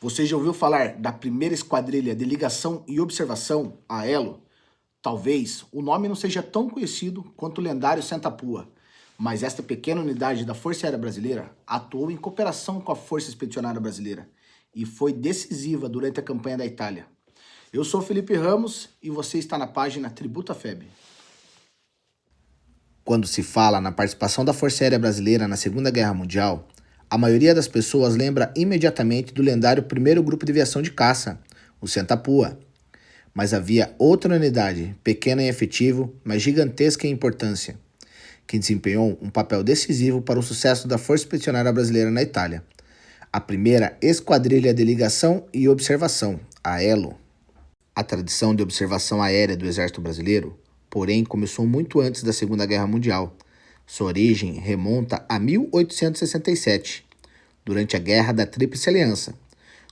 Você já ouviu falar da primeira esquadrilha de ligação e observação, a ELO? Talvez o nome não seja tão conhecido quanto o lendário Senta-Pua, mas esta pequena unidade da Força Aérea Brasileira atuou em cooperação com a Força Expedicionária Brasileira e foi decisiva durante a campanha da Itália. Eu sou Felipe Ramos e você está na página Tributo à FEB. Quando se fala na participação da Força Aérea Brasileira na Segunda Guerra Mundial, a maioria das pessoas lembra imediatamente do lendário primeiro grupo de aviação de caça, o Senta-Pua. Mas havia outra unidade, pequena em efetivo, mas gigantesca em importância, que desempenhou um papel decisivo para o sucesso da Força Expedicionária Brasileira na Itália. A primeira Esquadrilha de Ligação e Observação, a ELO. A tradição de observação aérea do Exército Brasileiro, porém, começou muito antes da Segunda Guerra Mundial. Sua origem remonta a 1867, durante a Guerra da Tríplice Aliança,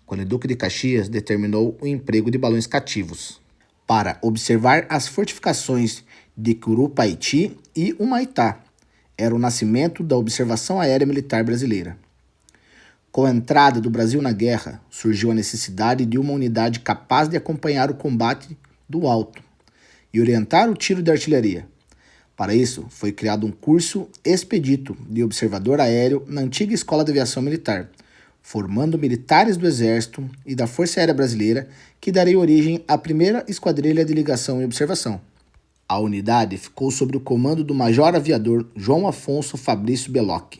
quando o Duque de Caxias determinou o emprego de balões cativos para observar as fortificações de Curupaiti e Humaitá. Era o nascimento da observação aérea militar brasileira. Com a entrada do Brasil na guerra, surgiu a necessidade de uma unidade capaz de acompanhar o combate do alto e orientar o tiro de artilharia. Para isso, foi criado um curso expedito de observador aéreo na antiga Escola de Aviação Militar, formando militares do Exército e da Força Aérea Brasileira, que daria origem à primeira Esquadrilha de Ligação e Observação. A unidade ficou sob o comando do Major Aviador João Afonso Fabrício Belloc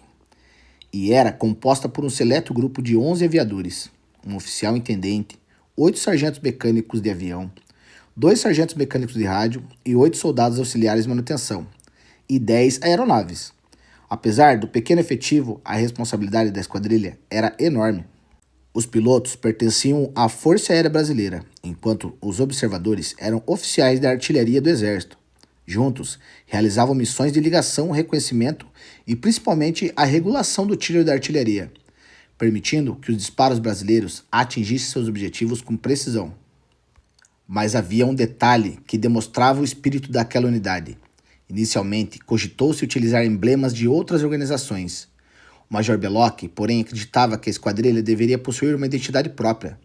e era composta por um seleto grupo de 11 aviadores, um oficial-intendente, 8 sargentos mecânicos de avião, 2 sargentos mecânicos de rádio e 8 soldados auxiliares de manutenção, e 10 aeronaves. Apesar do pequeno efetivo, a responsabilidade da esquadrilha era enorme. Os pilotos pertenciam à Força Aérea Brasileira, enquanto os observadores eram oficiais da artilharia do Exército. Juntos, realizavam missões de ligação, reconhecimento e principalmente a regulação do tiro da artilharia, permitindo que os disparos brasileiros atingissem seus objetivos com precisão. Mas havia um detalhe que demonstrava o espírito daquela unidade. Inicialmente, cogitou-se utilizar emblemas de outras organizações. O Major Belloc, porém, acreditava que a esquadrilha deveria possuir uma identidade própria.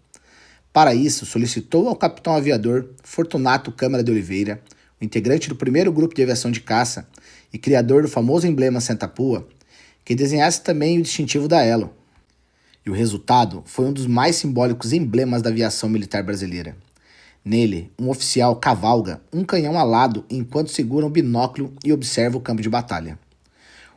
Para isso, solicitou ao capitão aviador Fortunato Câmara de Oliveira, o integrante do primeiro grupo de aviação de caça e criador do famoso emblema Senta-Pua, que desenhasse também o distintivo da ELO. E o resultado foi um dos mais simbólicos emblemas da aviação militar brasileira. Nele, um oficial cavalga um canhão alado enquanto segura um binóculo e observa o campo de batalha.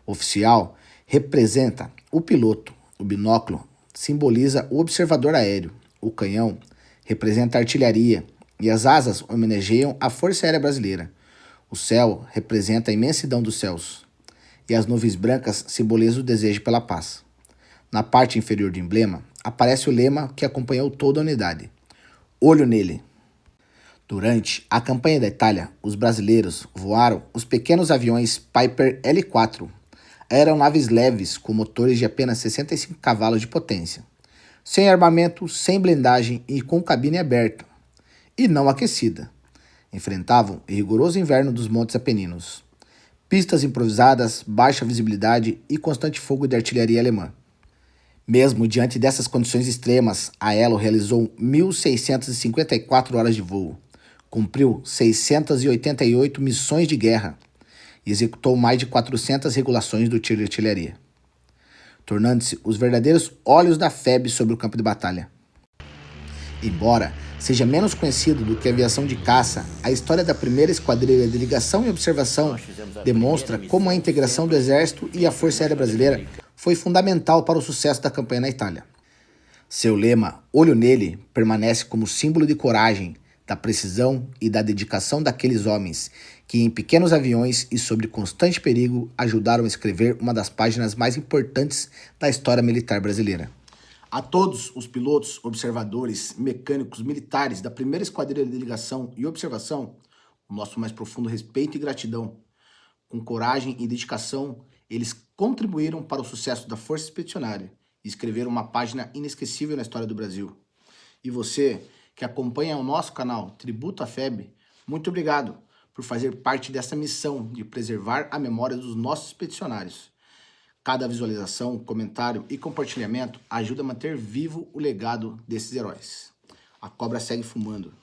O oficial representa o piloto, o binóculo simboliza o observador aéreo, o canhão representa a artilharia e as asas homenageiam a Força Aérea Brasileira. O céu representa a imensidão dos céus e as nuvens brancas simbolizam o desejo pela paz. Na parte inferior do emblema aparece o lema que acompanhou toda a unidade: olho nele. Durante a campanha da Itália, os brasileiros voaram os pequenos aviões Piper L4, aeronaves leves com motores de apenas 65 cavalos de potência, sem armamento, sem blindagem e com cabine aberta, e não aquecida. Enfrentavam o rigoroso inverno dos Montes Apeninos, pistas improvisadas, baixa visibilidade e constante fogo de artilharia alemã. Mesmo diante dessas condições extremas, a ELO realizou 1.654 horas de voo, cumpriu 688 missões de guerra e executou mais de 400 regulações do tiro de artilharia, tornando-se os verdadeiros olhos da FEB sobre o campo de batalha. Embora seja menos conhecido do que a aviação de caça, a história da primeira esquadrilha de ligação e observação demonstra como a integração do Exército e a Força Aérea Brasileira foi fundamental para o sucesso da campanha na Itália. Seu lema, olho nele, permanece como símbolo de coragem, da precisão e da dedicação daqueles homens que, em pequenos aviões e sob constante perigo, ajudaram a escrever uma das páginas mais importantes da história militar brasileira. A todos os pilotos, observadores, mecânicos, militares da primeira esquadrilha de ligação e observação, o nosso mais profundo respeito e gratidão. Com coragem e dedicação, eles contribuíram para o sucesso da Força Expedicionária e escreveram uma página inesquecível na história do Brasil. E você, que acompanha o nosso canal Tributo à FEB, muito obrigado por fazer parte dessa missão de preservar a memória dos nossos expedicionários. Cada visualização, comentário e compartilhamento ajuda a manter vivo o legado desses heróis. A cobra segue fumando.